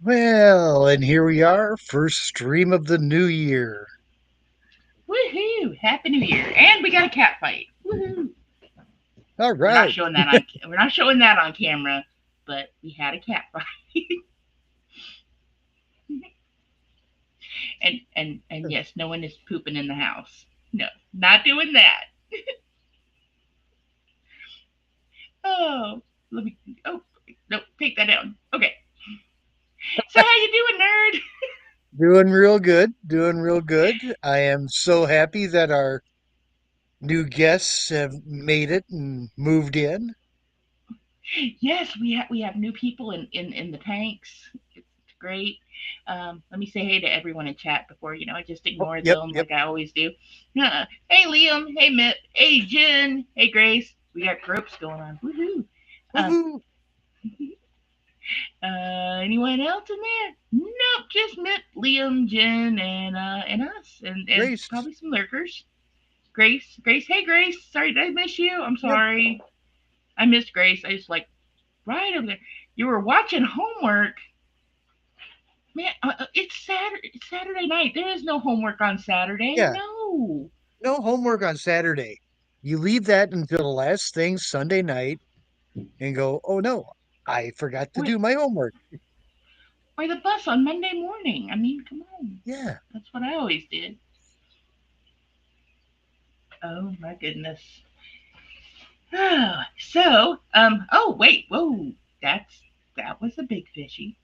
Well, and here we are, first stream of the new year. Woohoo! Happy New Year! And we got a cat fight. Woohoo! All We're not right. showing that on we're not showing that on camera, but we had a cat fight. And yes, no one is pooping in the house. No, not doing that. Oh, let me. Oh, no, take that down. Okay. So how you doing, nerd? Doing real good. Doing real good. I am so happy that our new guests have made it and moved in. Yes, we have new people in the tanks. It's great. Let me say hey to everyone in chat before I just Oh, ignore yep, them yep. like I always do. Hey Liam, hey Mitt, hey Jen, hey Grace. We got groups going on. Woohoo! Um, Woohoo. Anyone else in there? Nope, just Mitt, Liam, Jen, and us, and Grace. probably some lurkers. Grace, hey Grace. Sorry, did I miss you? I'm Yep. sorry. I missed Grace. I just like right over there. You were watching homework. Man, it's Saturday. It's Saturday night. There is no homework on Saturday. Yeah. No. No homework on Saturday. You leave that until the last thing Sunday night and go, oh no, I forgot to Or do my homework. or the bus on Monday morning. I mean, come on. Yeah. That's what I always did. Oh my goodness. Oh wait, whoa. That was a big fishy.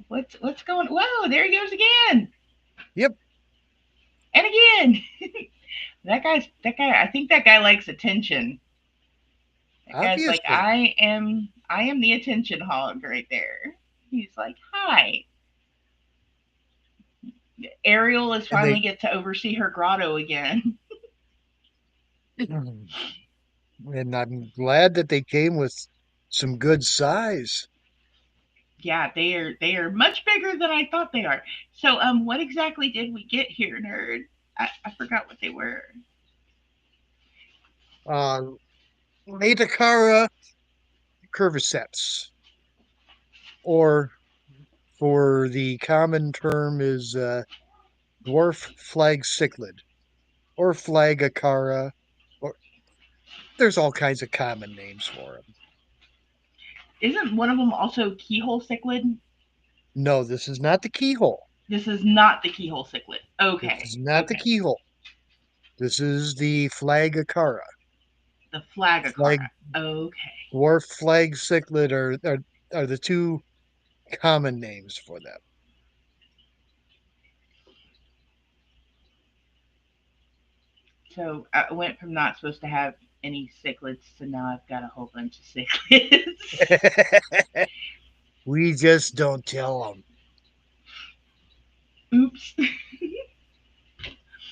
What's going? Whoa, there he goes again Yep. and again. That guy. I think that guy likes attention. That guy's like, Obviously. I am the attention hog right there. He's like, hi. Ariel is And they finally get to oversee her grotto again. and I'm glad that they came with some good size. Yeah, they are much bigger than I thought they are. So what exactly did we get here, nerd? I forgot what they were. Uh, Metacara curviceps, or for the common term is dwarf flag cichlid, or flagacara, or there's all kinds of common names for them. Isn't one of them also keyhole cichlid? No, this is not the keyhole. This is not the keyhole cichlid. This Okay, is not the okay. keyhole. This is the flagacara. The Flag flagacara. Okay. dwarf flag cichlid are the two common names for them. So I went from not supposed to have any cichlids to now I've got a whole bunch of cichlids. We just don't tell them. Oops.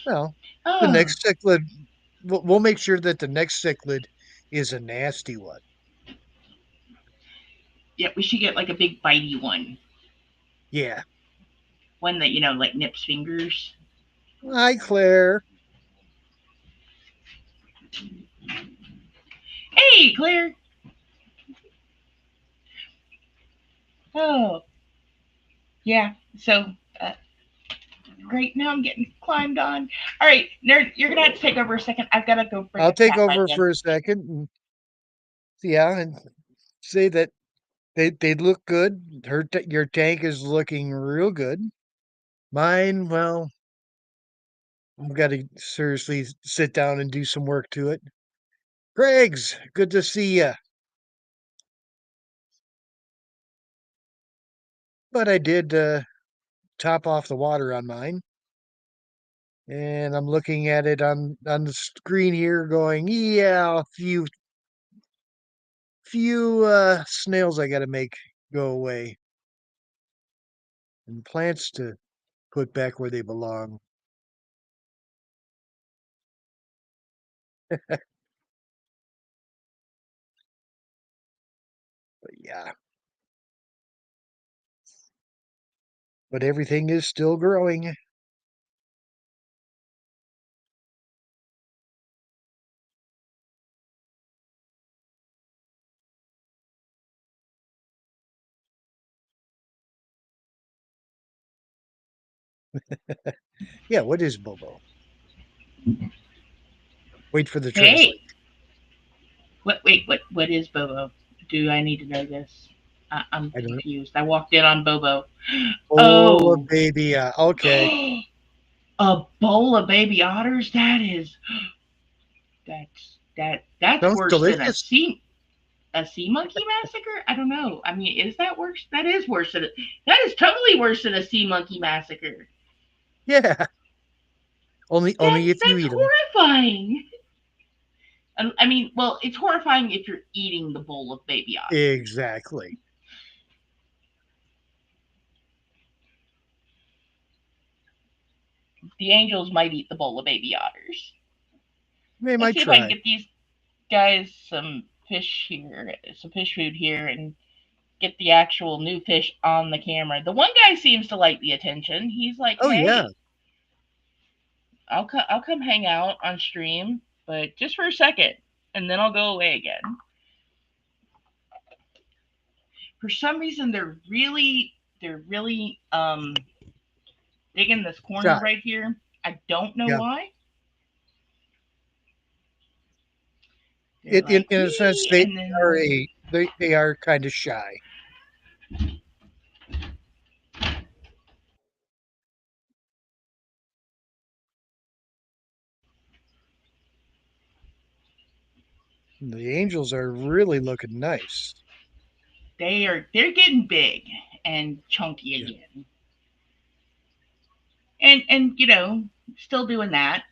Well, the Oh, next cichlid, we'll make sure that the next cichlid is a nasty one. yeah, we should get like a big bitey one. Yeah. One that, like nips fingers. Hi, Claire. Hey, Claire. Oh, yeah. So, uh, great. Now I'm getting climbed on. All right, nerd, you're going to have to take over a second. I've got to go break I'll a take cat fight over in. for a second and yeah, and say that they look good. Your tank is looking real good. Mine, well, I've got to seriously sit down and do some work to it. Greg's, good to see you. But I did top off the water on mine, and I'm looking at it on the screen here, going, yeah, a few snails I got to make go away, and plants to put back where they belong. But yeah, but everything is still growing. Yeah, what is Bobo? Wait for the translate. Hey, what? Wait, what is Bobo? Do I need to know this? I'm I don't know. confused. I walked in on Bobo. Oh, Oh, baby. Okay. a bowl of baby otters. That's Sounds worse than delicious. a sea monkey massacre. I don't know. I mean, is that worse? That is worse than that is totally worse than a sea monkey massacre. Yeah. Only if you That's eat them. horrifying. I mean, well, it's horrifying if you're eating the bowl of baby otters. Exactly. The angels might eat the bowl of baby otters. They Let's might see if I can try. get these guys some fish food here, and get the actual new fish on the camera. The one guy seems to like the attention. He's like, Oh, yeah. "Hey, I'll come hang out on stream, but just for a second, and then I'll go away again." For some reason, they're really digging this corner Shy. right here. I don't know Yeah. why. They're like In a sense, wee, and then they are kind of shy. The angels are really looking nice. they're getting big and chunky Yeah. again, and still doing that.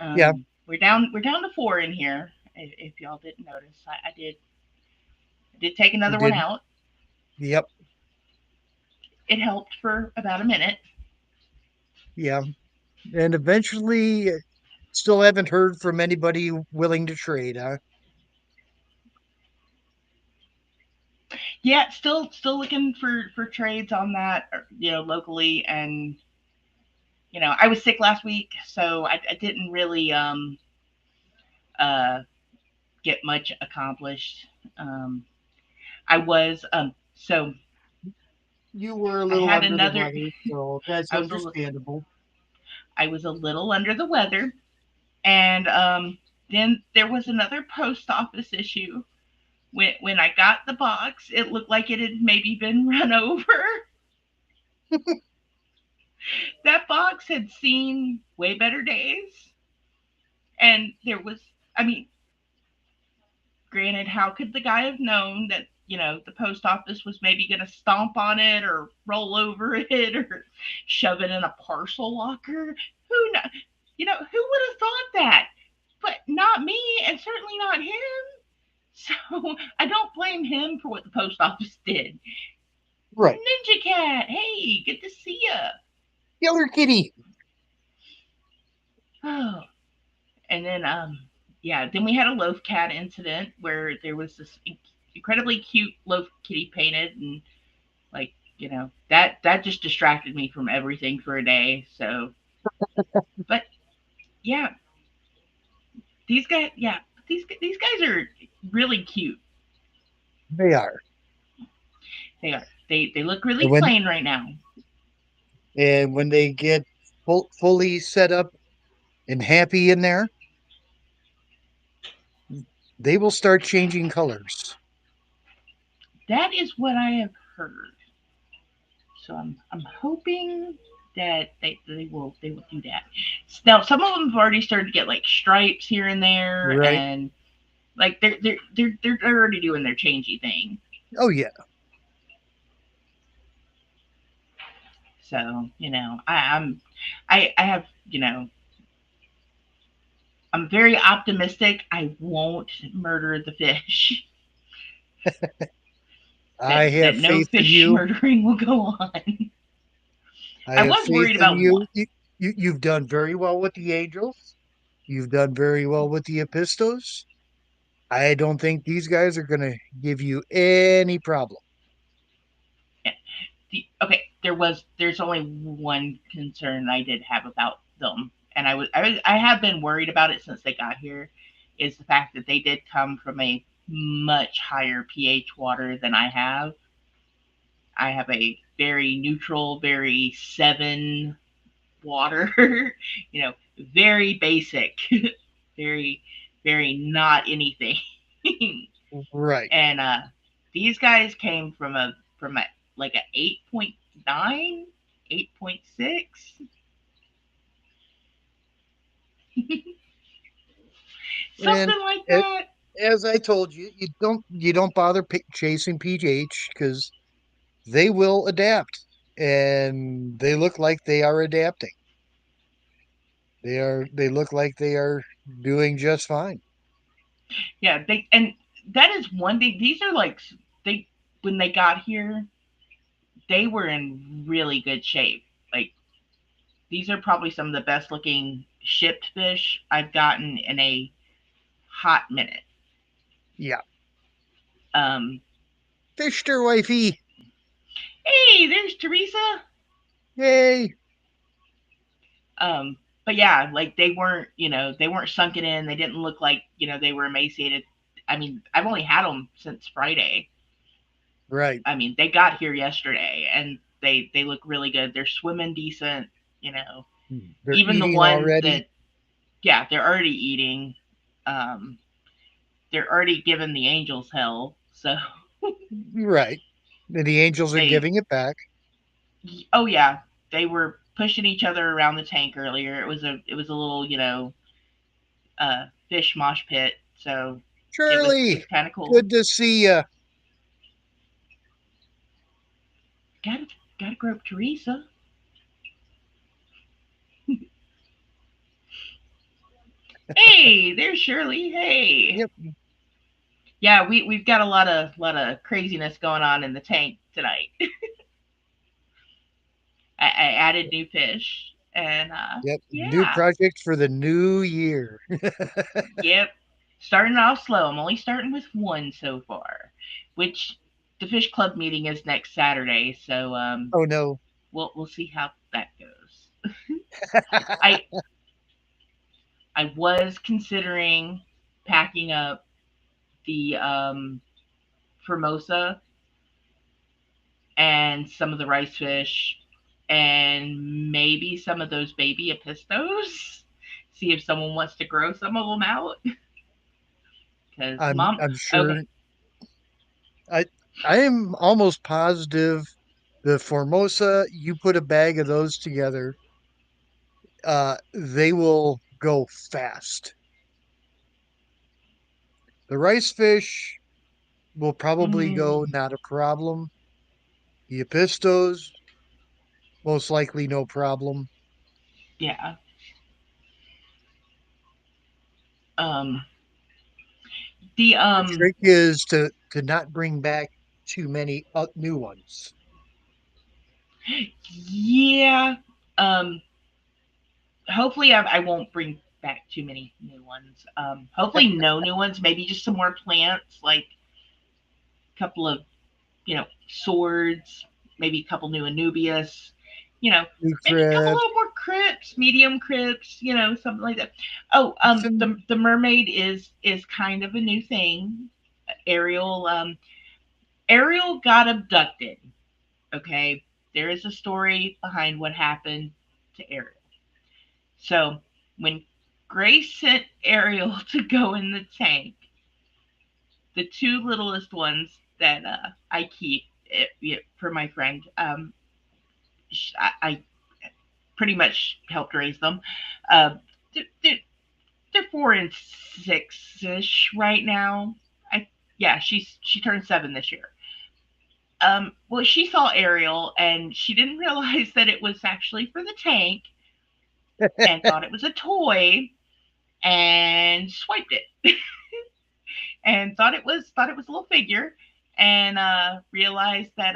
Yeah. We're down to four in here. If y'all didn't notice, I did take You another one did. out. Yep. It helped for about a minute. Yeah. And eventually, still haven't heard from anybody willing to trade, huh? Yeah, still looking for trades on that, locally, and I was sick last week, so I didn't really uh get much accomplished. Um, I was so You were a I little had under the another. weather, so that's I was a li- understandable. I was a little under the weather, and then there was another post office issue. When I got the box, it looked like it had maybe been run over. That box had seen way better days, and there was, I mean, granted, how could the guy have known that the post office was maybe going to stomp on it or roll over it or shove it in a parcel locker? Who know? Who would have thought that? But not me, and certainly not him. So I don't blame him for what the post office did. Right. Ninja Cat, hey, good to see ya. Killer Kitty. Oh, and then yeah, then we had a loaf cat incident where there was this incredibly cute loaf kitty painted, and like that just distracted me from everything for a day. So, but yeah, yeah, these guys are really cute. They are. They are. They look really And when plain right now. they get fully set up and happy in there, they will start changing colors. That is what I have heard. So I'm hoping that they will do that. Now some of them have already started to get like stripes here and there, Right. and like they're already doing their changey thing. Oh, yeah. So I have I'm very optimistic. I won't murder the fish. I That have no faith in fish you. murdering will go on. I I have was faith worried in about you. what. You've done very well with the angels. You've done very well with the epistos. I don't think these guys are going to give you any problem. Okay, there's only one concern I did have about them, and I have been worried about it since they got here, is the fact that they did come from a much higher pH water than I have. I have a very neutral, very 7. water, you know, very basic, very, very not anything. Right. And these guys came from a like a 8.9, 8.6, And something like it, that. as I told you, you don't bother chasing PH because they will adapt, and they look like they are adapting. They look like they are doing just fine. Yeah, they and that is one thing. These are like they when they got here, they were in really good shape. Like these are probably some of the best looking shipped fish I've gotten in a hot minute. Yeah. Um, Fisher wifey. hey, there's Teresa. Yay. Um, but yeah, like they weren't, they weren't sunken in. They didn't look like, they were emaciated. I mean, I've only had them since Friday. Right. I mean, they got here yesterday and they look really good. They're swimming decent, you know. They're Even the eating ones already. that, yeah, they're already eating. Um, they're already giving the angels hell. So Right. And the angels are they, giving it back. oh yeah, they were pushing each other around the tank earlier. It was a little, fish mosh pit. So it was Shirley, kind of cool. good to see you. Gotta grope Teresa. Hey, there's Shirley. Hey. Yep. Yeah, we've got a lot of craziness going on in the tank tonight. I added new fish, and Yep. New yeah, project for the new year. yep. Starting off slow. I'm only starting with one so far, which the fish club meeting is next Saturday. So Oh no. we'll see how that goes. I I was considering packing up the Formosa and some of the rice fish and maybe some of those baby apistos. See if someone wants to grow some of them out. Because mom, I'm sure okay, I I am almost positive the Formosa, you put a bag of those together, they will go fast. The rice fish will probably go mm, not a problem. The Epistos, most likely no problem. yeah, um, the The trick is to not bring back too many new ones. yeah, um, hopefully I won't bring back too many new ones. Hopefully no new ones. Maybe just some more plants, like a couple of swords, maybe a couple new Anubias, you know, New maybe a couple crabs, little more crypts, medium crypts, something like that. Oh, some the mermaid is kind of a new thing. Ariel, Ariel got abducted. Okay, there is a story behind what happened to Ariel. So when Grace sent Ariel to go in the tank, the two littlest ones that I keep for my friend, I pretty much helped raise them. Uh, they're, they're 4 and 6 ish right now. I Yeah, she turned 7 this year. Well, she saw Ariel and she didn't realize that it was actually for the tank and thought it was a toy and swiped it and thought it was a little figure and realized that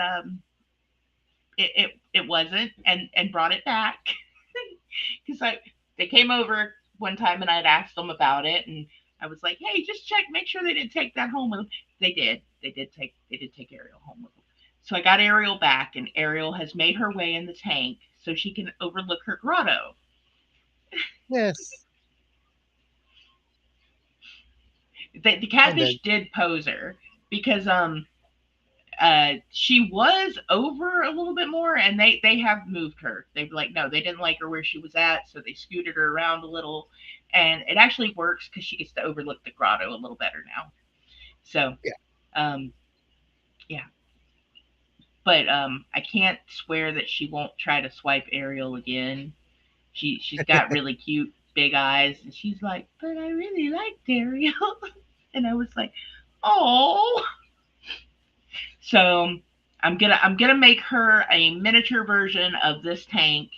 it wasn't and brought it back because they came over one time and I'd asked them about it and I was like, hey, just check, make sure they didn't take that home with them. They did. They did take Ariel home with them. So I got Ariel back, and Ariel has made her way in the tank so she can overlook her grotto. yes, The and then catfish did pose her because She was over a little bit more, and they have moved her. They've like no, they didn't like her where she was at, so they scooted her around a little, and it actually works because she gets to overlook the grotto a little better now. So, Yeah. um, yeah, but I can't swear that she won't try to swipe Ariel again. She's got really cute big eyes, and she's like, but I really liked Ariel, and I was like, oh. So I'm gonna make her a miniature version of this tank,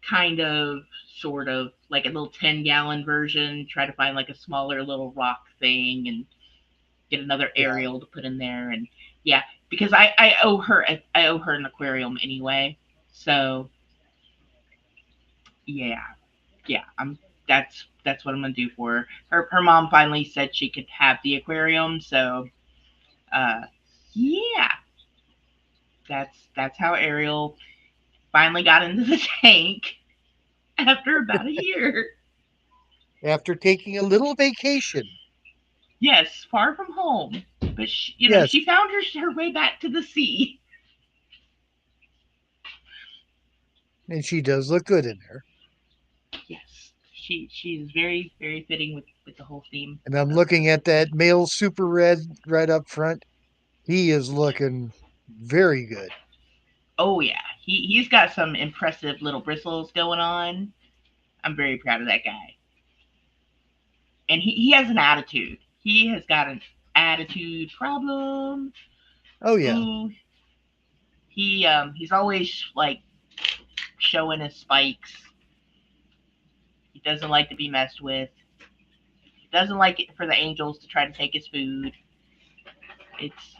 kind of, sort of like a little 10-gallon version. Try to find like a smaller little rock thing and get another Yeah. Ariel to put in there, and yeah, because I owe her an aquarium anyway. So yeah, yeah, that's what I'm gonna do for her. Her mom finally said she could have the aquarium, so uh, yeah, that's how Ariel finally got into the tank after about a year. After taking a little vacation. Yes, far from home, but Yes. she found her way back to the sea. And she does look good in there. Yes, she's very very fitting with the whole theme And I'm of looking the at that book. male super red right up front. He is looking very good. Oh yeah, he's got some impressive little bristles going on. I'm very proud of that guy, and he has an attitude. He has got an attitude problem. Oh yeah. Ooh, he's always like showing his spikes. He doesn't like to be messed with. He doesn't like it for the angels to try to take his food. It's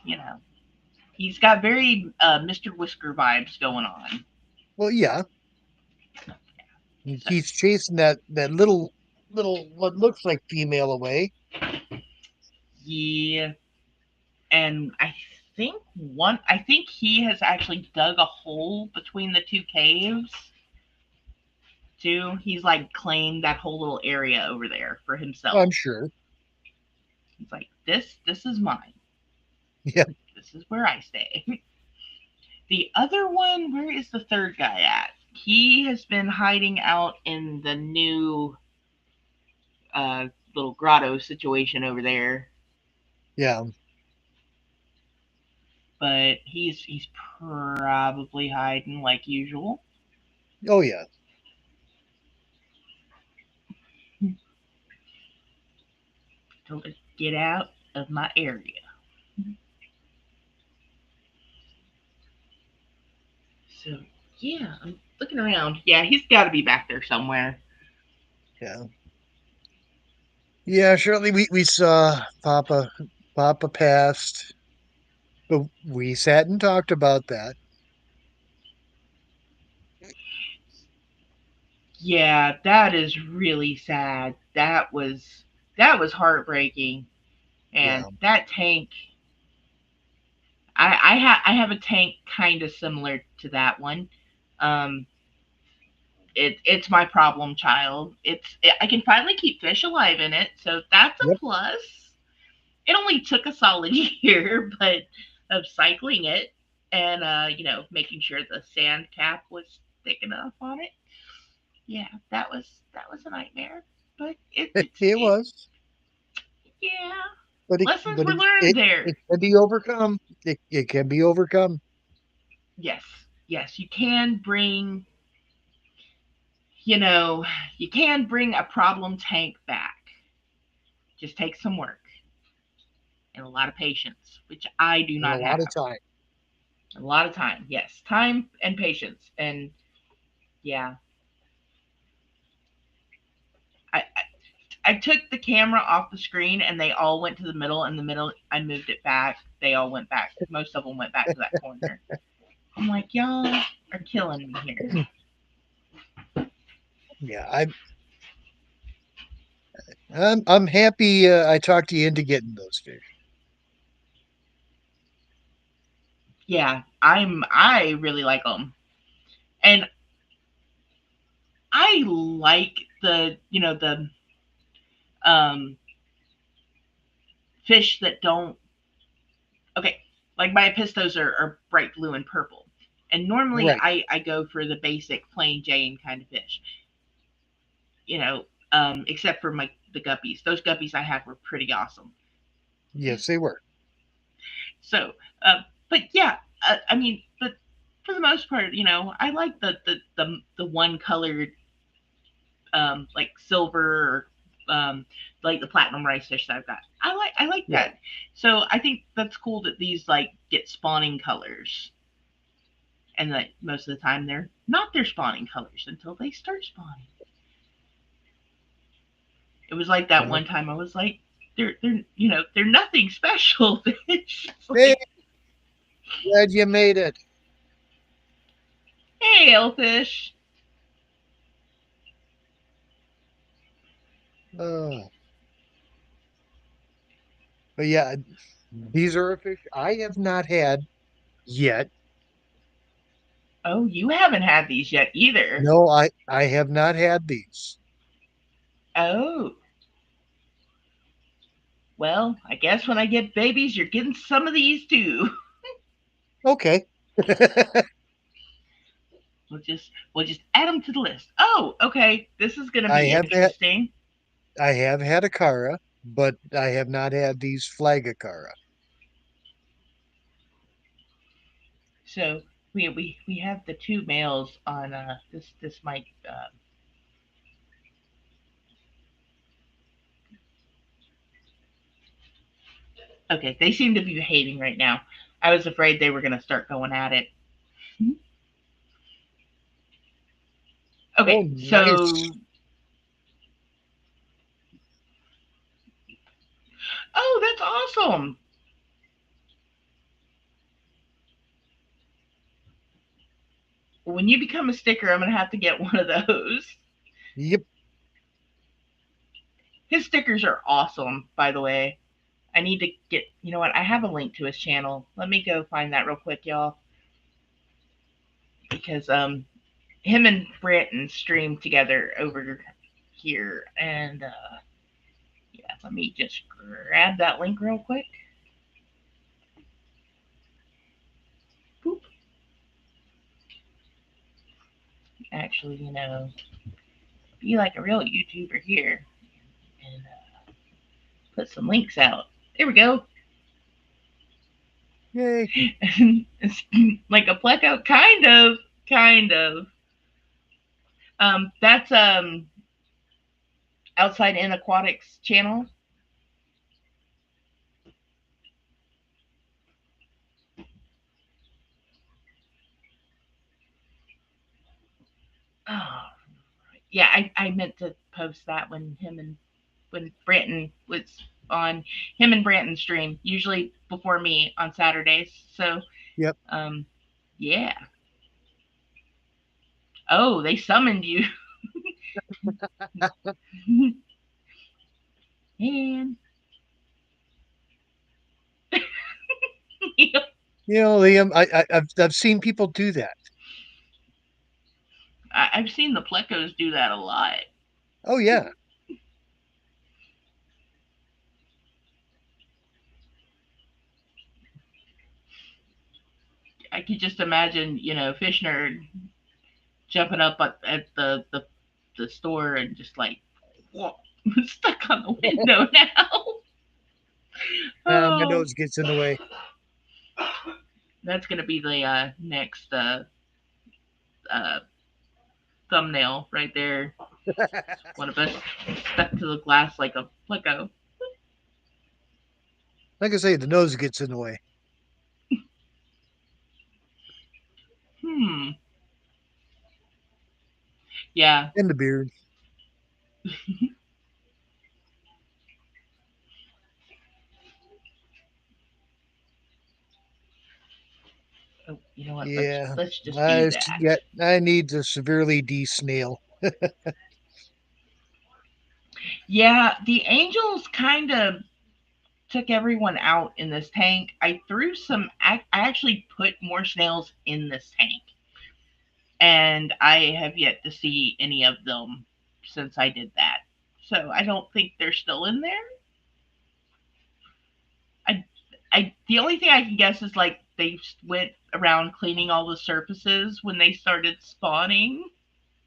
he's got very Mr. Whisker vibes going on. Well, yeah. So He's chasing that little what looks like female away. yeah, and I think he has actually dug a hole between the two caves too. He's like claimed that whole little area over there for I'm himself. sure. He's like, this is mine. Yeah. This is where I stay. The other one, where is the third guy at? He has been hiding out in the new uh, little grotto situation over there, Yeah. but he's probably hiding like usual. Oh yeah. So let's get out of my area. So yeah, I'm looking around. Yeah, he's got to be back there somewhere. Yeah. Yeah, surely we saw Papa passed, but we sat and talked about that. Yeah, that is really sad. That was heartbreaking. And Yeah. that tank, I have a tank kind of similar to that one. Um, it's my problem child. I can finally keep fish alive in it, so that's a Yep. plus. It only took a solid year, but of cycling it and making sure the sand cap was thick enough on it. Yeah, that was a nightmare, but It was, yeah, but it lessons but were learned it there. can be overcome. It can be overcome. Yes, yes, you know you can bring a problem tank back. Just takes some work and a lot of patience, which I do And a not lot of have. time. A lot of time, yes, time and patience, and yeah, I I took the camera off the screen and they all went to the middle. In the middle, I moved it back. They all went back. Most of them went back to that corner. I'm like, y'all are killing me here. Yeah, I'm happy I talked you into getting those fish. Yeah, I really like them, and I like the um, fish that don't Okay, like my pistos are bright blue and purple. And normally Right. I go for the basic plain Jane kind of fish, you know, except for the guppies. Those guppies I had were pretty awesome. Yes, they were. So, but yeah, I mean, but for the most part, I like the one colored, like silver, or like the platinum rice fish that I've got. I like Right. that. So I think that's cool that these like get spawning colors, and that most of the time they're not their spawning colors until they start spawning. It was like that Well, one time I was like, they're nothing special. It's hey, like, glad you made it. hey, Elfish. Oh, but yeah, these are a fish I have not had yet. Oh, you haven't had these yet either. No, I have not had these. Oh, well, I guess when I get babies, you're getting some of these too. Okay. We'll just add them to the list. Oh, okay. This is gonna I be have had interesting. I have had a cara, but I have not had these flagacara. So we have the two males on this might okay, they seem to be behaving right now. I was afraid they were gonna start going at it. Oh, Okay, nice. so oh, that's awesome. When you become a sticker, I'm gonna have to get one of those. Yep. His stickers are awesome, by the way. I need to get, you know what? I have a link to his channel. Let me go find that real quick, y'all, because him and Britton streamed together over here, and yeah, let me just grab that link real quick. Boop. Actually, be like a real YouTuber here and put some links out. There we go. Yay. It's like a pleco, kind of. That's Outside in Aquatics channel. Oh, yeah, I meant to post that when Branton was on. Him and Branton stream usually before me on Saturdays. So Yep. um, yeah. Oh, they summoned you. And Liam, I've seen people do that. I've seen the plecos do that a lot. Oh yeah. I could just imagine, Fish Nerd jumping up at the store and just like, whoa, stuck on the window now. My Oh, nose gets in the way. that's gonna be the next uh, thumbnail right there. One of us stuck to the glass like a flicko. Like I say, the nose gets in the way. Hmm. Yeah. And the beard. Oh, you know what? Let's Yeah. let's just do that. I need to severely de-snail. Yeah, the angels kind of took everyone out in this tank. I threw some. I actually put more snails in this tank, and I have yet to see any of them since I did that. So I don't think they're still in there. I I the only thing I can guess is like they went around cleaning all the surfaces when they started spawning.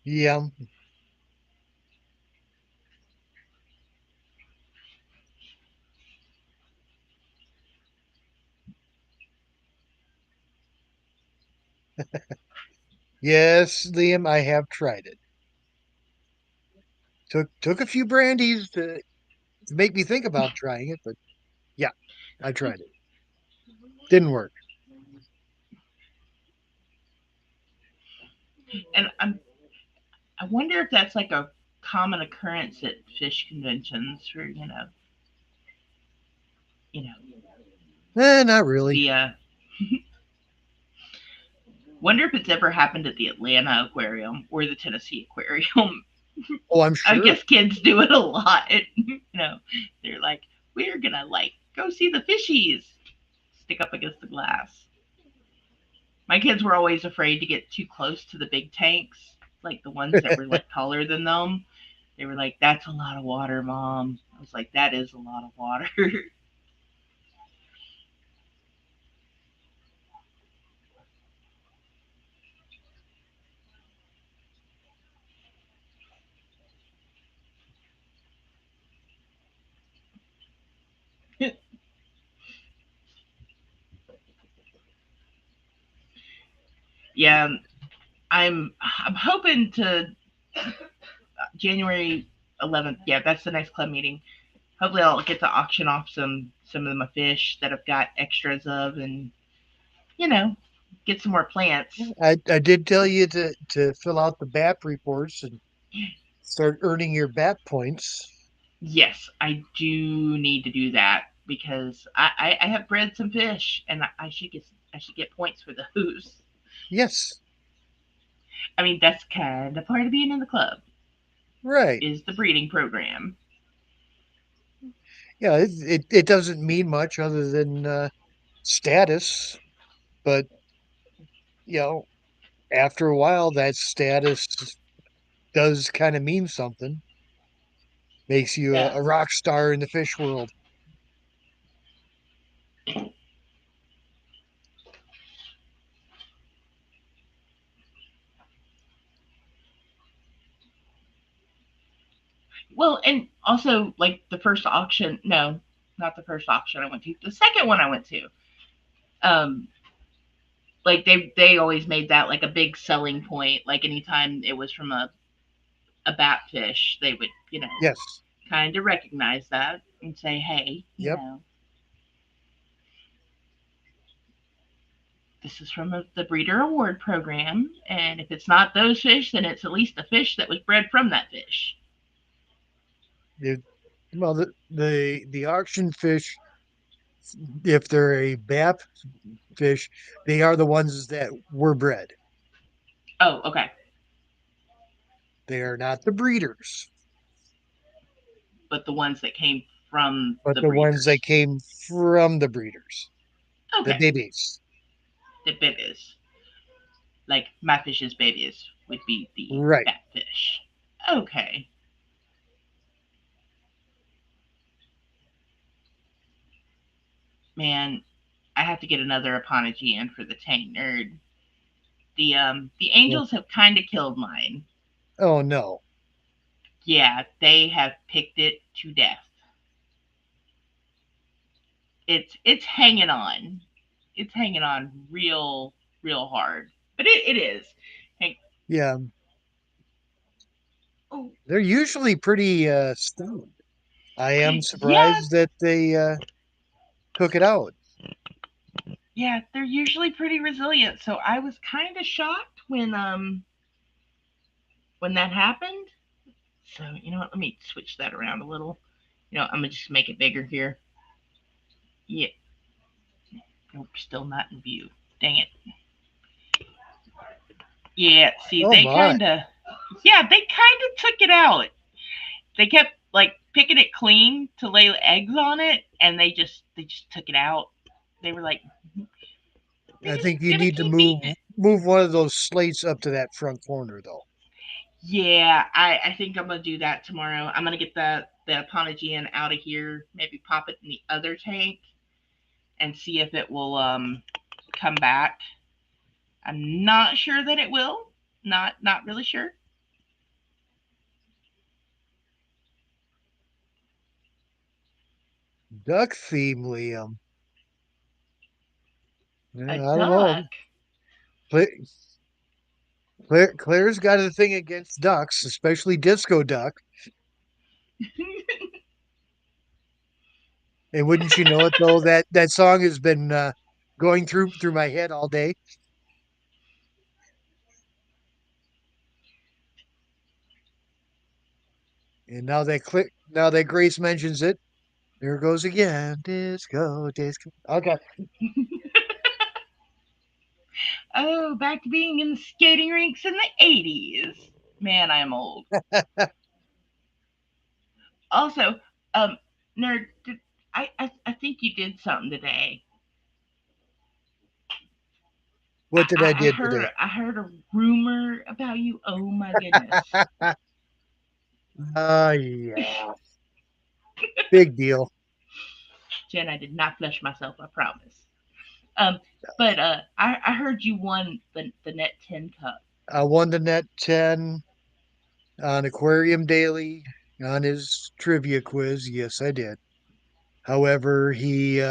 Yeah. Yes, Liam, I have tried it. Took a few brandies to make me think about trying it, but yeah, I tried it. Didn't work. And I wonder if that's like a common occurrence at fish conventions for you know Not really. the wonder if it's ever happened at the Atlanta Aquarium or the Tennessee Aquarium. Oh, I'm I sure. guess kids do it a lot. They're like, we're gonna like go see the fishies. Stick up against the glass. My kids were always afraid to get too close to the big tanks, like the ones that were like taller than them. They were like, "That's a lot of water, mom." I was like, "That is a lot of water." Yeah, I'm hoping to January 11th. Yeah, that's the next club meeting. Hopefully, I'll get to auction off some of my fish that I've got extras of, and you know, get some more plants. I did tell you to fill out the BAP reports and start earning your BAP points. Yes, I do need to do that because I have bred some fish, and I should get points for those. Yes, I mean, that's kind of part of being in the club right. is the breeding program. Yeah, it doesn't mean much other than status, but you know, after a while, that status does kind of mean something. Makes you Yeah. a rock star in the fish world. Well, and also like the first auction. No, not the first auction I went to. The second one I went to. Um, like they always made that like a big selling point. Like anytime it was from a bat fish, they would Yes. kind of recognize that and say, hey, Yep. this is from the breeder award program, and if it's not those fish, then it's at least a fish that was bred from that fish. It, well, the auction fish, if they're a BAP fish, they are the ones that were bred. Oh, okay. They are not the breeders, But the ones that came from but the the ones that breeders. came from the breeders, the Okay. babies. The babies. Like my fish's babies would be the Right. fat fish. Okay. Man, I have to get another apology in for the tank nerd. The Well, angels have kind of killed mine. oh no. Yeah, they have picked it to death. It's hanging on. It's hanging on real hard. But it is. Hey, Yeah, oh they're usually pretty stoned. I am yeah, surprised that they took it out. yeah, they're usually pretty resilient. So I was kind of shocked when that happened. So you know what? Let me switch that around a little. I'm gonna just make it bigger here. Yeah, nope, still not in view. Dang it. Yeah, see, Oh my. they kind of took it out. They kept like picking it clean to lay eggs on it, and they just took it out. They were like, they I just think you gonna need to keep eating it. move one of those slates up to that front corner though. Yeah, I think I'm gonna do that tomorrow. I'm gonna get the Apologian out of here, maybe pop it in the other tank, and see if it will come back. I'm not sure that it will. Not really sure. Duck theme, Liam. A Yeah, I don't know. duck. Cla- Claire's got a thing against ducks, especially disco duck. And wouldn't you know it though, that song has been going through my head all day. And now that Grace mentions it, there goes again. Disco, disco. Okay. Oh, back to being in the skating rinks in the 80s. Man, I'm old. Also, um, nerd, I think you did something today. What did I did today? I heard a rumor about you. Oh my goodness, Yeah. Big deal. Jen, I did not flush myself. I promise. But I heard you won the Net 10 Cup. I won the net 10 on Aquarium Daily on his trivia quiz. Yes, I did. However, he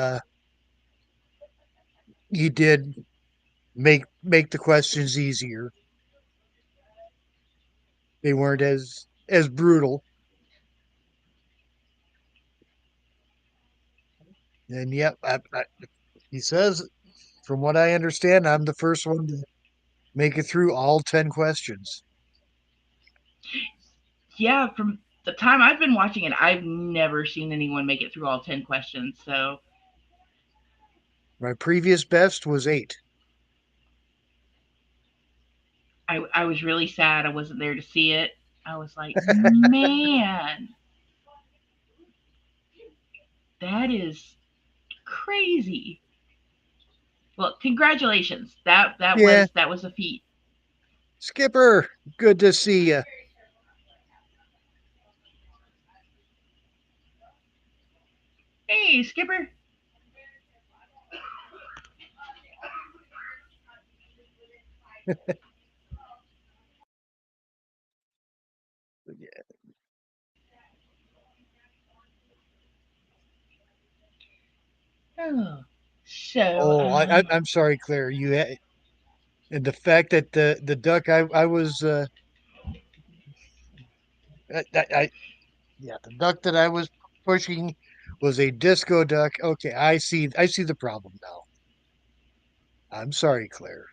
did make the questions easier. They weren't as brutal. And yep, he says, from what I understand, I'm the first one to make it through all 10 questions. Yeah, from the time I've been watching it, I've never seen anyone make it through all 10 questions. So My previous best was 8. I was really sad I wasn't there to see it. I was like, man, that is crazy. Well, congratulations. Yeah, That was a feat. Skipper, good to see you. Hey, Skipper. Oh, so Oh, I'm sorry, Claire. And the fact that the duck I was I yeah, the duck that I was pushing was a disco duck. Okay, I see the problem now. I'm sorry, Claire.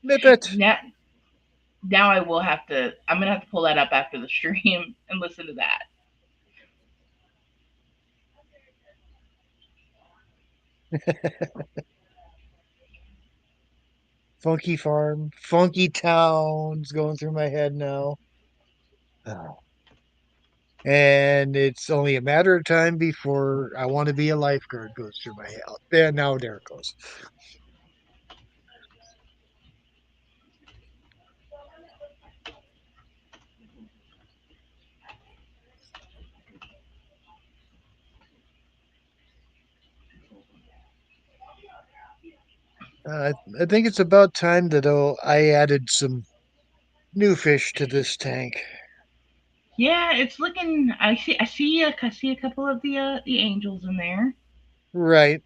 Nippet. now now I will have to. I'm gonna have to pull that up after the stream and listen to that. Funky Farm, Funky Towns going through my head now. Oh. And it's only a matter of time before I want to be a lifeguard goes through my head. There now, there it goes. I think it's about time that I added some new fish to this tank. Yeah, it's looking. I see a couple of the angels in there, Right.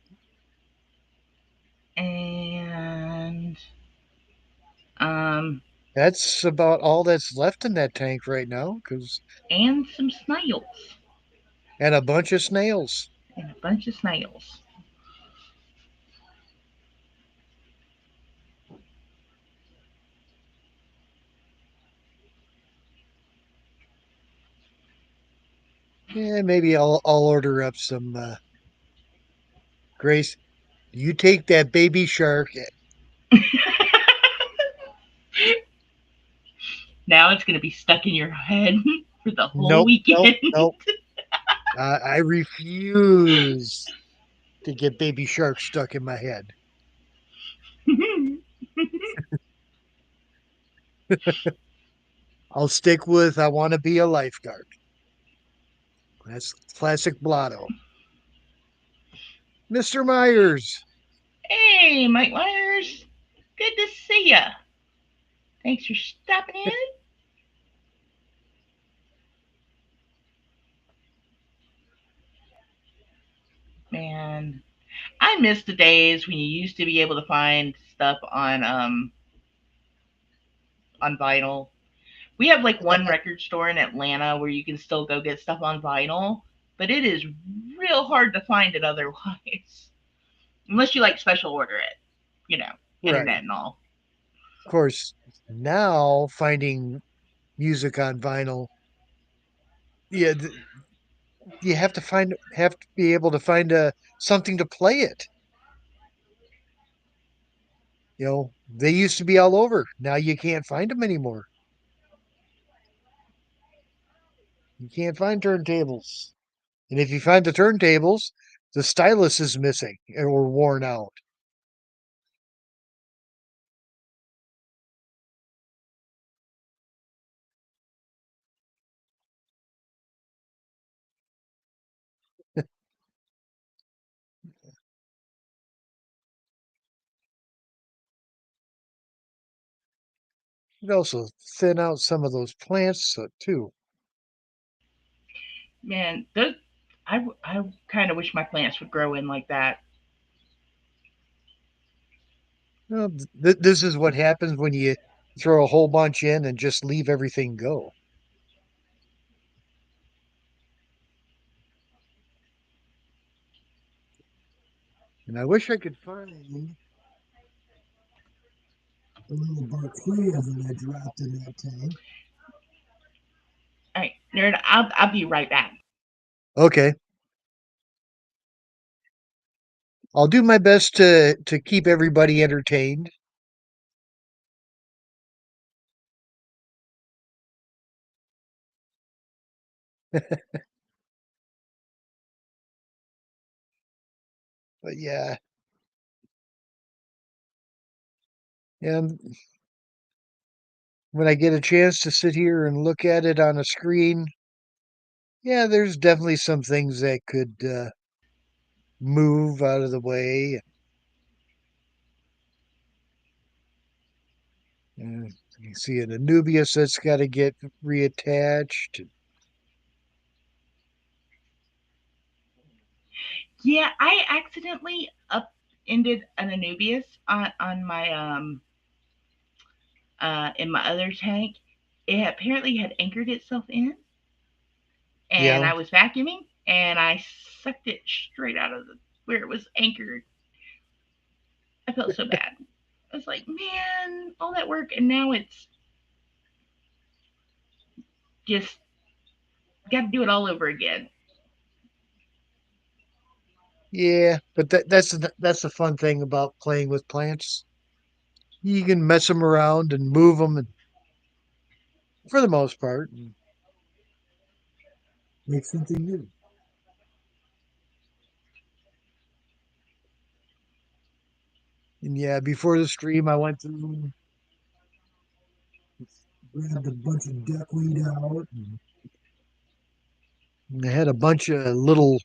and um That's about all that's left in that tank right now, cause and some snails and a bunch of snails. and a bunch of snails. Yeah, maybe I'll order up some Grace. You take that baby shark. Now it's gonna be stuck in your head for the whole Nope, nope, weekend. nope. I refuse to get baby shark stuck in my head. I'll stick with I want to be a lifeguard. That's classic blotto. Mr. Myers. Hey, Mike Myers. Good to see ya. Thanks for stopping in. Man, I miss the days when you used to be able to find stuff on vinyl. We have like one record store in Atlanta where you can still go get stuff on vinyl, but it is real hard to find it otherwise. Unless you like special order it, you know, Right. internet and all. Of course, now finding music on vinyl, yeah, you have to be able to find something to play it. They used to be all over. Now you can't find them anymore. You can't find turntables. And if you find the turntables, the stylus is missing or worn out. It also thin out some of those plants too. Man, I kind of wish my plants would grow in like that. Well, this is what happens when you throw a whole bunch in and just leave everything go. And I wish I could find the little barclay that I dropped in that tank. All right, nerd, I'll be right back. Okay, I'll do my best to keep everybody entertained. But yeah, and when I get a chance to sit here and look at it on a screen, yeah, there's definitely some things that could move out of the way. You see an Anubius that's got to get reattached. Yeah, I accidentally upended an Anubius on my in my other tank. It apparently had anchored itself in, and Yeah, I was vacuuming, and I sucked it straight out of where it was anchored. I felt so bad. I was like, man, all that work, and now it's just got to do it all over again. yeah, but that's the fun thing about playing with plants. You can mess them around and move them, and for the most part, and make something new. And yeah, before the stream, I went through, grabbed a bunch of duckweed out, and I had a bunch of little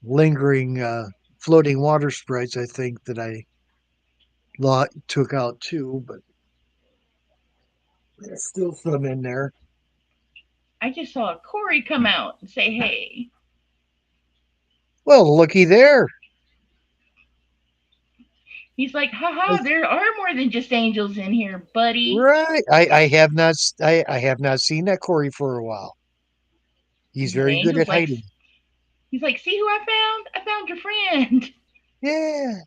lingering floating water sprites. I think that I took out too, but there's still some in there. I just saw Corey come out and say, hey. Well, looky there. He's like, haha, there are more than just angels in here, buddy. Right. I have not seen that Corey for a while. And He's the very good angel's at like, hiding. he's like, see who I found? I found your friend. Yeah.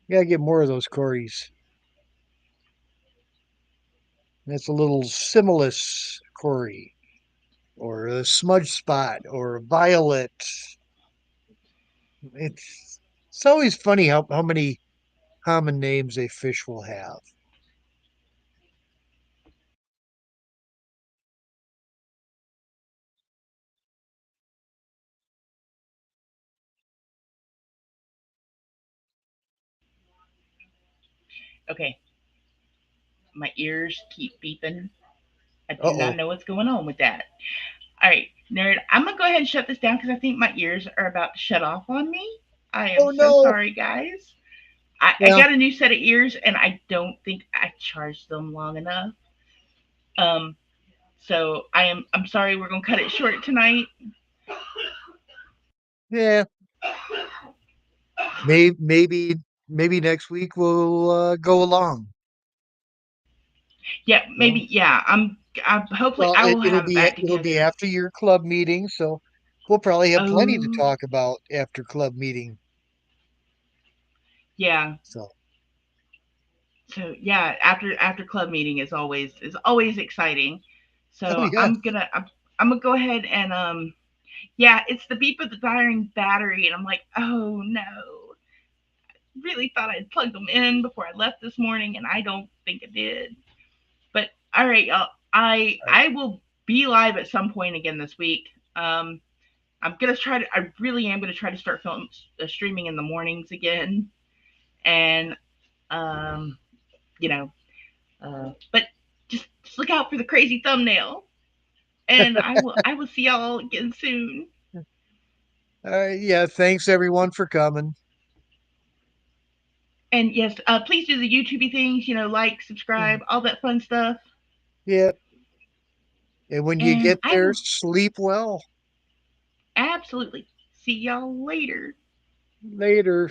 Gotta get more of those Corys. That's a little Simulus Cory or a smudge spot or a violet. It's always funny how many common names a fish will have. Okay, my ears keep beeping. I do not Uh-oh. know what's going on with that. All right, nerd, I'm gonna go ahead and shut this down because I think my ears are about to shut off on me. I am Oh so no. sorry, guys. I Yeah. got a new set of ears and I don't think I charged them long enough. Um, so I'm sorry. We're gonna cut it short tonight. Yeah. Maybe next week we'll go along. Yeah, Well, maybe. Yeah, hopefully I will it'll have it back be together. after your club meeting, so we'll probably have plenty to Oh, talk about after club meeting. yeah. So, So yeah, after club meeting is always exciting. oh So yeah. I'm gonna go ahead and yeah, it's the beep of the dying battery, and I'm like, oh no, really thought I'd plugged them in before I left this morning, and I don't think I did. But all right, y'all, I All right. I will be live at some point again this week. Um, I'm gonna try to. I really am gonna try to start streaming in the mornings again, and um, you know, but just look out for the crazy thumbnail, and I will see y'all again soon. Yeah, thanks everyone for coming. And yes, please do the YouTubey things, like, subscribe, all that fun stuff. Yeah, and when you And get I there, will sleep well. absolutely see y'all later. Later.